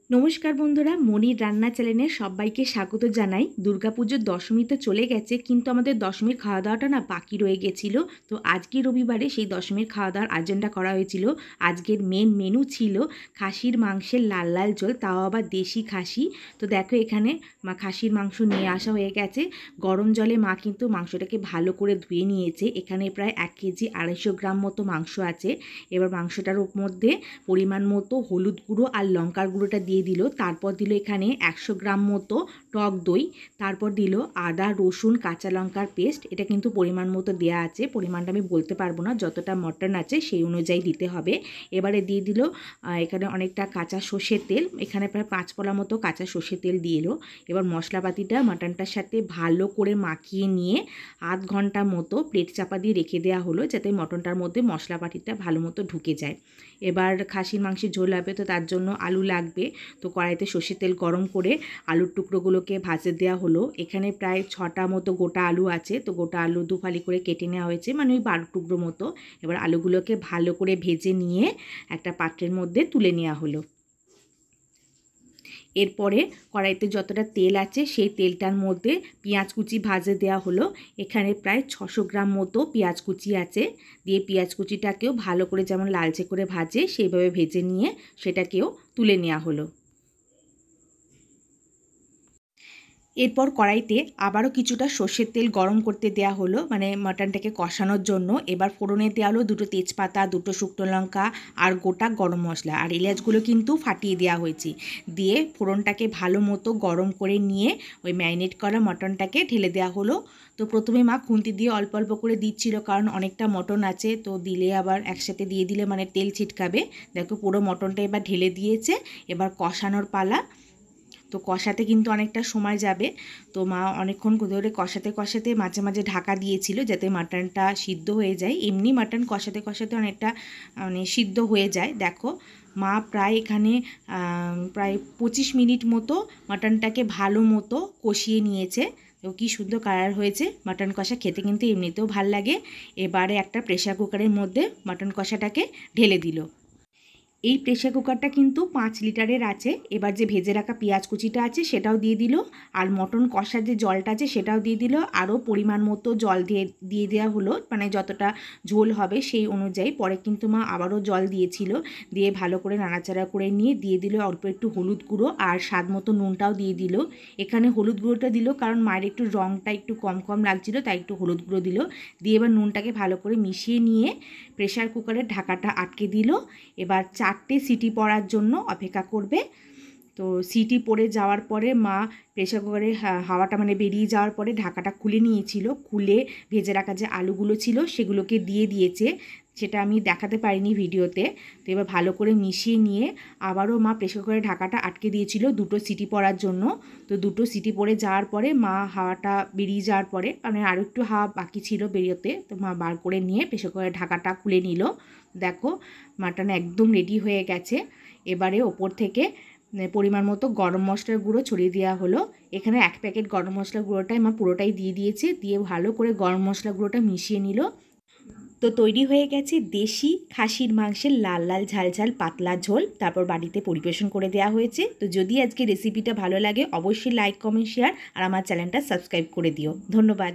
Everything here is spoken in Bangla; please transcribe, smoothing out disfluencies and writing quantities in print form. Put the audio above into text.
নমস্কার বন্ধুরা, মনির রান্না চ্যানেলে সবাইকে স্বাগত জানাই। দুর্গাপুজোর দশমী তো চলে গেছে, কিন্তু আমাদের দশমীর খাওয়া দাওয়াটা না বাকি রয়ে গেছিলো। তো আজকে রবিবারে সেই দশমীর খাওয়া দাওয়ার আয়োজনটা করা হয়েছিল। আজকের মেন মেনু ছিল খাসির মাংসের লাল লাল ঝোল, তাও আবার দেশি খাসি। তো দেখো এখানে খাসির মাংস নিয়ে আসা হয়ে গেছে। গরম জলে মা কিন্তু মাংসটাকে ভালো করে ধুয়ে নিয়েছে। এখানে প্রায় 1 কেজি 250 গ্রাম মতো মাংস আছে। এবার মাংসটার মধ্যে পরিমাণ মতো হলুদ গুঁড়ো আর লঙ্কার গুঁড়োটা দিয়ে দিল। তারপর দিল এখানে 100 গ্রাম মতো টক দই। তারপর দিল আদা রসুন কাঁচা লঙ্কার পেস্ট। এটা কিন্তু পরিমাণ মতো দেওয়া আছে, পরিমাণটা আমি বলতে পারবো না, যতটা মটন আছে সেই অনুযায়ী দিতে হবে। এবারে দিয়ে দিল এখানে অনেকটা কাঁচা সর্ষের তেল, এখানে প্রায় 5 পলা মতো কাঁচা সর্ষের তেল দিয়ে এলো। এবার মশলাপাতিটা মাটনটার সাথে ভালো করে মাখিয়ে নিয়ে আধ ঘন্টা মতো প্লেট চাপা দিয়ে রেখে দেওয়া হলো, যাতে মটনটার মধ্যে মশলাপাতিটা ভালো মতো ঢুকে যায়। এবার খাসির মাংসের ঝোল হবে, তো তার জন্য আলু লাগবে। তো কড়াইতে সর্ষের তেল গরম করে আলুর টুকরোগুলোকে ভাজতে দেওয়া হলো। এখানে প্রায় 6টা মতো গোটা আলু আছে, তো গোটা আলু দুফালি করে কেটে নেওয়া হয়েছে, মানে ওই 12 টুকরো মতো। এবার আলুগুলোকে ভালো করে ভেজে নিয়ে একটা পাত্রের মধ্যে তুলে নেওয়া হলো। এরপরে কড়াইতে যতটা তেল আছে সেই তেলটার মধ্যে পেঁয়াজ কুচি ভাজে দেওয়া হলো। এখানে প্রায় 600 গ্রাম মতো পেঁয়াজ কুচি আছে। দিয়ে পেঁয়াজ কুচিটাকেও ভালো করে যেমন লালচে করে ভাজে সেইভাবে ভেজে নিয়ে সেটাকেও তুলে নেওয়া হলো। এরপর কড়াইতে আবারও কিছুটা সর্ষের তেল গরম করতে দেওয়া হলো, মানে মাটনটাকে কষানোর জন্য। এবার ফোড়নে দেওয়া হলো 2 তেজপাতা, 2 শুকনো লঙ্কা আর গোটা গরম মশলা, আর এলাচগুলো কিন্তু ফাটিয়ে দেওয়া হয়েছে। দিয়ে ফোড়নটাকে ভালো মতো গরম করে নিয়ে ওই ম্যারিনেট করা মটনটাকে ঢেলে দেওয়া হলো। তো প্রথমে মা খুন্তি দিয়ে অল্প অল্প করে দিচ্ছিল, কারণ অনেকটা মটন আছে, তো দিলে আবার একসাথে দিয়ে দিলে মানে তেল ছিটকাবে। দেখো পুরো মটনটা এবার ঢেলে দিয়েছে। এবার কষানোর পালা। তো কষাতে কিন্তু অনেকটা সময় যাবে, তো মা অনেকক্ষণ ধরে কষাতে কষাতে মাঝে মাঝে ঢাকা দিয়েছিল, যাতে মাটনটা সিদ্ধ হয়ে যায়। এমনি মাটন কষাতে কষাতে অনেকটা মানে সিদ্ধ হয়ে যায়। দেখো মা প্রায় এখানে প্রায় 25 মিনিট মতো মাটনটাকে ভালো মতো কষিয়ে নিয়েছে। তো কী সুন্দর কালার হয়েছে। মাটন কষা খেতে কিন্তু এমনিতেও ভাল লাগে। এবারে একটা প্রেসার কুকারের মধ্যে মাটন কষাটাকে ঢেলে দিল। এই প্রেসার কুকারটা কিন্তু 5 লিটারের আছে। এবার যে ভেজে রাখা পেঁয়াজ কুচিটা আছে সেটাও দিয়ে দিল, আর মটন কষার যে জলটা আছে সেটাও দিয়ে দিল। আরও পরিমাণ মতো জল দিয়ে দেওয়া হলো, মানে যতটা ঝোল হবে সেই অনুযায়ী। পরে কিন্তু মা আবারও জল দিয়েছিল। দিয়ে ভালো করে নাড়াচাড়া করে নিয়ে দিয়ে দিল অল্প একটু হলুদ গুঁড়ো, আর স্বাদ মতো নুনটাও দিয়ে দিল। এখানে হলুদ গুঁড়োটা দিল কারণ মায়ের একটু রঙটা একটু কম কম লাগছিল, তাই একটু হলুদ গুঁড়ো দিল। দিয়ে এবার নুনটাকে ভালো করে মিশিয়ে নিয়ে প্রেসার কুকারের ঢাকাটা আটকে দিল। এবার 4টে সিটি পড়ার জন্য অপেক্ষা করবে। তো সিটি পড়ে যাওয়ার পরে মা প্রেসার কুকারে হাওয়াটা মানে বেরিয়ে যাওয়ার পরে ঢাকাটা খুলে নিয়েছিল। খুলে ভেজে রাখা যে আলুগুলো ছিল সেগুলোকে দিয়ে দিয়েছে, সেটা আমি দেখাতে পারিনি ভিডিওতে। তো এবার ভালো করে মিশিয়ে নিয়ে আবারও মা প্রেসার কুকারের ঢাকাটা আটকে দিয়েছিল 2টো সিটি পড়ার জন্য। তো 2টো সিটি পড়ে যাওয়ার পরে মা হাওয়াটা বেরিয়ে যাওয়ার পরে, মানে আরও একটু হাওয়া বাকি ছিল বেরোতে, তো মা বার করে নিয়ে প্রেসার কুকারের ঢাকাটা খুলে নিল। দেখো মাটন একদম রেডি হয়ে গেছে। এবারে ওপর থেকে পরিমাণ মতো গরম মশলার গুঁড়ো ছড়িয়ে দেওয়া হলো। এখানে 1 প্যাকেট গরম মশলার গুঁড়োটাই মা পুরোটাই দিয়ে দিয়েছে। দিয়ে ভালো করে গরম মশলা গুঁড়োটা মিশিয়ে নিল। তো তৈরি হয়ে গেছে দেশি খাসির মাংসের লাল লাল ঝাল ঝাল পাতলা ঝোল। তারপর বাড়িতে পরিবেশন করে দেওয়া হয়েছে। তো যদি আজকে রেসিপিটা ভালো লাগে অবশ্যই লাইক কমেন্ট শেয়ার আর আমার চ্যানেলটা সাবস্ক্রাইব করে দিও। ধন্যবাদ।